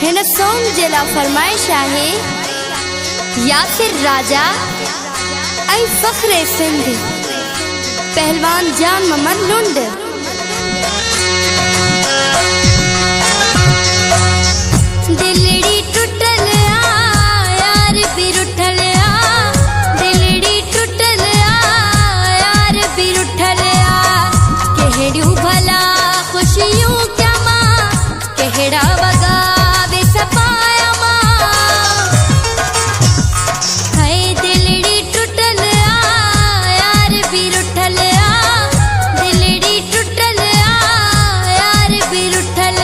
हिन सॉन्ग जेला फरमाइश आहे यासिर राजा ऐं फ़ख्रे सिंध पहलवान जान मोहम्मद लुंड। दिलड़ी टुटल यार भी रुठल दिलड़ी टुटल यार भी रुठल कहड़ियूं भला खुशियूं क्या मां कहड़ा वगा वे सपाया मां है दिलड़ी टुटल यार भी रुठल दिलड़ी टुटल यार भी रुठल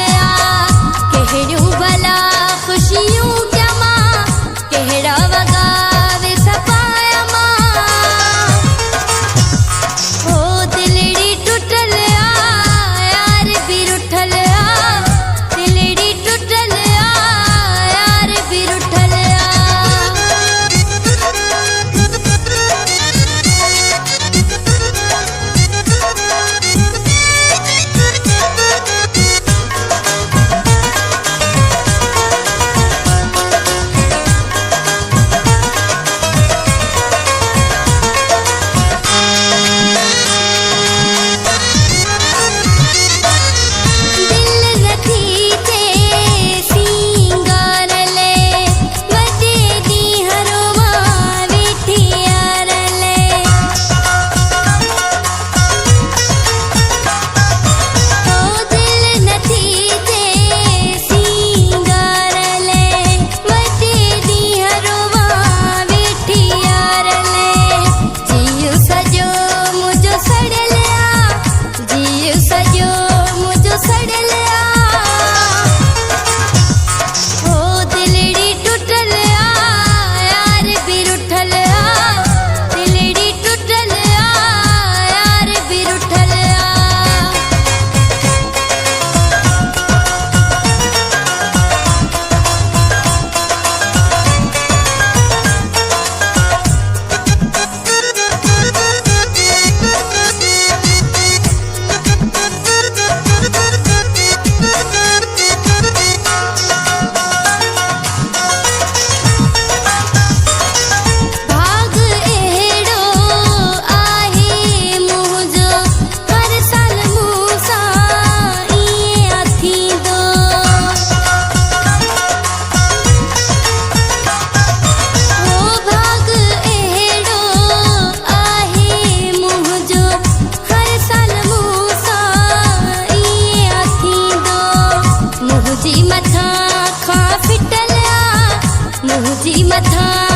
कहड़ियूं भला खुशियों क्या मां कहड़ा वगा वे सपाया मां ओ दिलड़ी टुटल यार भी रुठल दिलड़ी टुटल यार भी रुठल। मुझी मथा